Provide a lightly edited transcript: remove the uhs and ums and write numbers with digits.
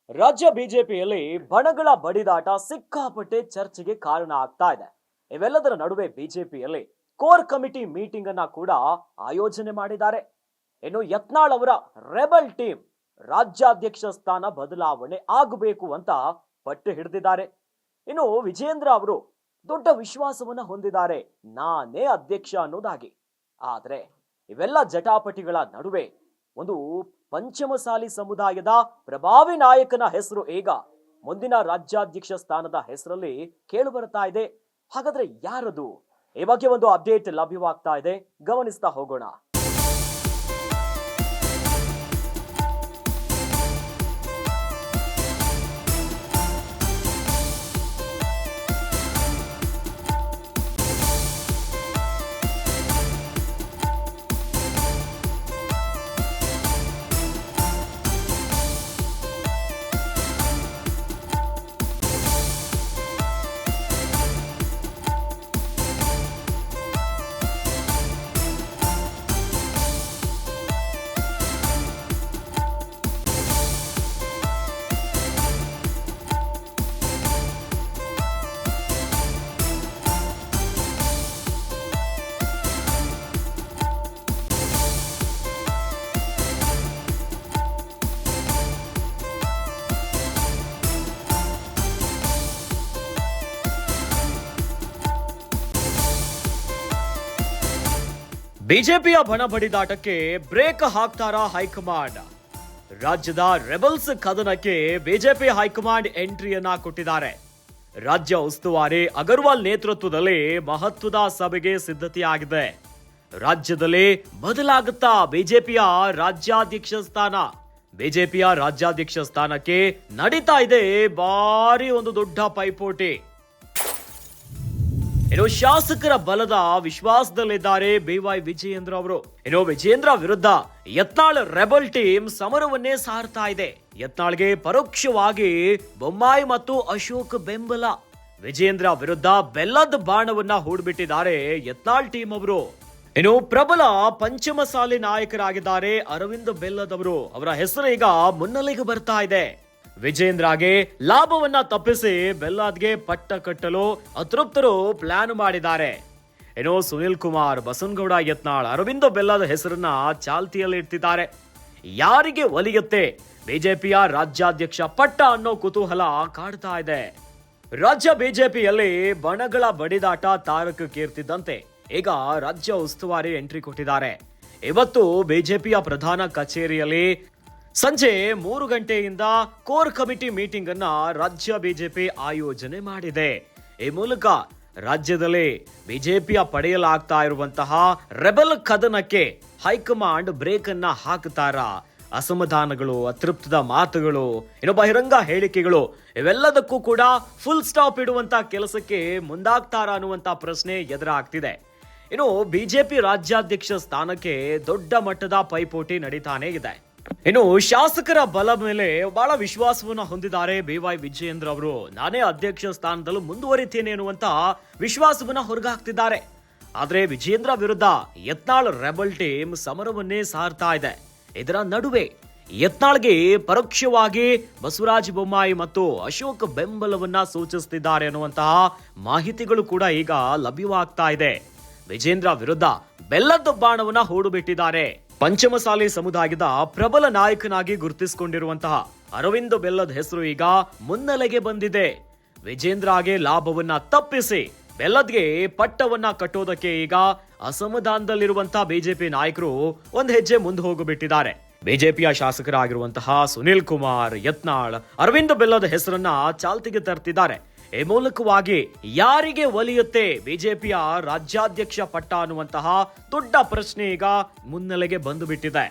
ರಾಜ್ಯ ಬಿಜೆಪಿಯಲ್ಲಿ ಬಣಗಳ ಬಡಿದಾಟ ಸಿಕ್ಕಾಪಟ್ಟೆ ಚರ್ಚೆಗೆ ಕಾರಣ ಆಗ್ತಾ ಇದೆ. ಇವೆಲ್ಲದರ ನಡುವೆ ಬಿಜೆಪಿಯಲ್ಲಿ ಕೋರ್ ಕಮಿಟಿ ಮೀಟಿಂಗ್ ಅನ್ನ ಕೂಡ ಆಯೋಜನೆ ಮಾಡಿದ್ದಾರೆ. ಇನ್ನು ಯತ್ನಾಳ್ ಅವರ ರೆಬಲ್ ಟೀಮ್ ರಾಜ್ಯಾಧ್ಯಕ್ಷ ಸ್ಥಾನ ಬದಲಾವಣೆ ಆಗಬೇಕು ಅಂತ ಪಟ್ಟು ಹಿಡಿದಿದ್ದಾರೆ. ಇನ್ನು ವಿಜೇಂದ್ರ ಅವರು ದೊಡ್ಡ ವಿಶ್ವಾಸವನ್ನ ಹೊಂದಿದ್ದಾರೆ, ನಾನೇ ಅಧ್ಯಕ್ಷ ಅನ್ನೋದಾಗಿ. ಆದ್ರೆ ಇವೆಲ್ಲ ಜಟಾಪಟಿಗಳ ನಡುವೆ ಒಂದು ಪಂಚಮಸಾಲಿ ಸಮುದಾಯದ ಪ್ರಭಾವಿ ನಾಯಕನ ಹೆಸರು ಈಗ ಮುಂದಿನ ರಾಜ್ಯಾಧ್ಯಕ್ಷ ಸ್ಥಾನದ ಹೆಸರಲ್ಲಿ ಕೇಳಿಬರ್ತಾ ಇದೆ. ಹಾಗಾದ್ರೆ ಯಾರದು? ಈ ಬಗ್ಗೆ ಒಂದು ಅಪ್ಡೇಟ್ ಲಭ್ಯವಾಗ್ತಾ ಇದೆ, ಗಮನಿಸ್ತಾ ಹೋಗೋಣ. ಬಿಜೆಪಿಯ ಬಣ ಬಡಿದಾಟಕ್ಕೆ ಬ್ರೇಕ್ ಹಾಕ್ತಾರಾ ಹೈಕಮಾಂಡ್? ರಾಜ್ಯದ ರೆಬಲ್ಸ್ ಕದನಕ್ಕೆ ಬಿಜೆಪಿ ಹೈಕಮಾಂಡ್ ಎಂಟ್ರಿಯನ್ನ ಕೊಟ್ಟಿದ್ದಾರೆ. ರಾಜ್ಯ ಉಸ್ತುವಾರಿ ಅಗರ್ವಾಲ್ ನೇತೃತ್ವದಲ್ಲಿ ಮಹತ್ವದ ಸಭೆಗೆ ಸಿದ್ಧತೆಯಾಗಿದೆ. ರಾಜ್ಯದಲ್ಲಿ ಬದಲಾಗುತ್ತಾ ಬಿಜೆಪಿಯ ರಾಜ್ಯಾಧ್ಯಕ್ಷ ಸ್ಥಾನ. ಬಿಜೆಪಿಯ ರಾಜ್ಯಾಧ್ಯಕ್ಷ ಸ್ಥಾನಕ್ಕೆ ನಡೀತಾ ಇದೆ ಭಾರಿ ಒಂದು ದೊಡ್ಡ ಪೈಪೋಟಿ. ಇನ್ನು ಶಾಸಕರ ಬಲದ ವಿಶ್ವಾಸದಲ್ಲಿದ್ದಾರೆ ಬಿವೈ ವಿಜಯೇಂದ್ರ ಅವರು. ಇನ್ನು ವಿಜಯೇಂದ್ರ ವಿರುದ್ಧ ಯತ್ನಾಳ್ ರೆಬಲ್ ಟೀಮ್ ಸಮರವನ್ನೇ ಸಾರ್ತಾ ಇದೆ. ಯತ್ನಾಳ್ಗೆ ಪರೋಕ್ಷವಾಗಿ ಬೊಮ್ಮಾಯಿ ಮತ್ತು ಅಶೋಕ್ ಬೆಂಬಲ. ವಿಜಯೇಂದ್ರ ವಿರುದ್ಧ ಬೆಲ್ಲದ ಬಾಣವನ್ನ ಹೂಡ್ಬಿಟ್ಟಿದ್ದಾರೆ ಯತ್ನಾಳ್ ಟೀಮ್ ಅವರು. ಇನ್ನು ಪ್ರಬಲ ಪಂಚಮಸಾಲಿ ನಾಯಕರಾಗಿದ್ದಾರೆ ಅರವಿಂದ್ ಬೆಲ್ಲದ್ ಅವರು. ಅವರ ಹೆಸರು ಈಗ ಮುನ್ನೆಲೆಗೆ ಬರ್ತಾ ಇದೆ. ವಿಜೇಂದ್ರಗೆ ಲಾಭವನ್ನ ತಪ್ಪಿಸಿ ಬೆಲ್ಲದ್ಗೆ ಪಟ್ಟ ಕಟ್ಟಲು ಅತೃಪ್ತರು ಪ್ಲಾನ್ ಮಾಡಿದ್ದಾರೆ. ಏನೋ ಸುನಿಲ್ ಕುಮಾರ್, ಬಸನಗೌಡ ಯತ್ನಾಳ್, ಅರವಿಂದ ಬೆಲ್ಲದ ಹೆಸರನ್ನ ಚಾಲ್ತಿಯಲ್ಲಿ ಇಡ್ತಿದ್ದಾರೆ. ಯಾರಿಗೆ ಒಲಿಯುತ್ತೆ ಬಿಜೆಪಿಯ ರಾಜ್ಯಾಧ್ಯಕ್ಷ ಪಟ್ಟ ಅನ್ನೋ ಕುತೂಹಲ ಕಾಡ್ತಾ ಇದೆ. ರಾಜ್ಯ ಬಿಜೆಪಿಯಲ್ಲಿ ಬಣಗಳ ಬಡಿದಾಟ ತಾರಕಕ್ಕೇರ್ತಿದ್ದಂತೆ ಈಗ ರಾಜ್ಯ ಉಸ್ತುವಾರಿ ಎಂಟ್ರಿ ಕೊಟ್ಟಿದ್ದಾರೆ. ಇವತ್ತು ಬಿಜೆಪಿಯ ಪ್ರಧಾನ ಕಚೇರಿಯಲ್ಲಿ ಸಂಜೆ 3 ಗಂಟೆಯಿಂದ ಕೋರ್ ಕಮಿಟಿ ಮೀಟಿಂಗ್ ಅನ್ನ ರಾಜ್ಯ ಬಿಜೆಪಿ ಆಯೋಜನೆ ಮಾಡಿದೆ. ಈ ಮೂಲಕ ರಾಜ್ಯದಲ್ಲಿ ಬಿಜೆಪಿಯ ಪಡೆಯಲಾಗ್ತಾ ಇರುವಂತಹ ರೆಬಲ್ ಕದನಕ್ಕೆ ಹೈಕಮಾಂಡ್ ಬ್ರೇಕ್ ಅನ್ನ ಹಾಕ್ತಾರಾ? ಅಸಮಾಧಾನಗಳು, ಅತೃಪ್ತದ ಮಾತುಗಳು, ಇನ್ನು ಬಹಿರಂಗ ಹೇಳಿಕೆಗಳು ಇವೆಲ್ಲದಕ್ಕೂ ಕೂಡ ಫುಲ್ ಸ್ಟಾಪ್ ಇಡುವಂತ ಕೆಲಸಕ್ಕೆ ಮುಂದಾಗ್ತಾರಾ ಅನ್ನುವಂತ ಪ್ರಶ್ನೆ ಎದುರಾಗ್ತಿದೆ. ಇನ್ನು ಬಿಜೆಪಿ ರಾಜ್ಯಾಧ್ಯಕ್ಷ ಸ್ಥಾನಕ್ಕೆ ದೊಡ್ಡ ಮಟ್ಟದ ಪೈಪೋಟಿ ನಡೀತಾನೆ ಇದೆ. ಇನ್ನು ಶಾಸಕರ ಬಲ ಮೇಲೆ ಬಹಳ ವಿಶ್ವಾಸವನ್ನ ಹೊಂದಿದ್ದಾರೆ ಬಿವೈ ವಿಜಯೇಂದ್ರ ಅವರು. ನಾನೇ ಅಧ್ಯಕ್ಷ ಸ್ಥಾನದಲ್ಲೂ ಮುಂದುವರಿತೇನೆ ಎನ್ನುವಂತ ವಿಶ್ವಾಸವನ್ನ ಹೊರಗಾಕ್ತಿದ್ದಾರೆ. ಆದ್ರೆ ವಿಜಯೇಂದ್ರ ವಿರುದ್ಧ ಯತ್ನಾಳ್ ರೆಬಲ್ ಟೀಮ್ ಸಮರವನ್ನೇ ಸಾರ್ತಾ ಇದೆ. ಇದರ ನಡುವೆ ಯತ್ನಾಳ್ಗೆ ಪರೋಕ್ಷವಾಗಿ ಬಸವರಾಜ ಬೊಮ್ಮಾಯಿ ಮತ್ತು ಅಶೋಕ್ ಬೆಂಬಲವನ್ನ ಸೂಚಿಸುತ್ತಿದ್ದಾರೆ ಅನ್ನುವಂತಹ ಮಾಹಿತಿಗಳು ಕೂಡ ಈಗ ಲಭ್ಯವಾಗ್ತಾ ಇದೆ. ವಿಜೇಂದ್ರ ವಿರುದ್ಧ ಬೆಲ್ಲದ ಬಾಣವನ್ನ ಹೂಡುಬಿಟ್ಟಿದ್ದಾರೆ. ಪಂಚಮಸಾಲಿ ಸಮುದಾಯದ ಪ್ರಬಲ ನಾಯಕನಾಗಿ ಗುರುತಿಸಿಕೊಂಡಿರುವಂತಹ ಅರವಿಂದ್ ಬೆಲ್ಲದ್ ಹೆಸರು ಈಗ ಮುನ್ನೆಲೆಗೆ ಬಂದಿದೆ. ವಿಜೇಂದ್ರಗೆ ಲಾಭವನ್ನ ತಪ್ಪಿಸಿ ಬೆಲ್ಲದ್ಗೆ ಪಟ್ಟವನ್ನ ಕಟ್ಟೋದಕ್ಕೆ ಈಗ ಅಸಮಾಧಾನದಲ್ಲಿರುವಂತಹ ಬಿಜೆಪಿ ನಾಯಕರು ಒಂದ್ ಹೆಜ್ಜೆ ಮುಂದೆ ಹೋಗಿಬಿಟ್ಟಿದ್ದಾರೆ. ಬಿಜೆಪಿಯ ಶಾಸಕರಾಗಿರುವಂತಹ ಸುನಿಲ್ ಕುಮಾರ್, ಯತ್ನಾಳ್, ಅರವಿಂದ್ ಬೆಲ್ಲದ್ ಹೆಸರನ್ನ ಚಾಲ್ತಿಗೆ ತರ್ತಿದ್ದಾರೆ. ಈ ಮೂಲಕವಾಗಿ ಯಾರಿಗೆ ಒಲಿಯುತ್ತೆ ಬಿಜೆಪಿಯ ರಾಜ್ಯಾಧ್ಯಕ್ಷ ಪಟ್ಟ ಅನ್ನುವಂತಹ ದೊಡ್ಡ ಪ್ರಶ್ನೆ ಈಗ ಮುನ್ನೆಲೆಗೆ ಬಂದು ಬಿಟ್ಟಿದೆ.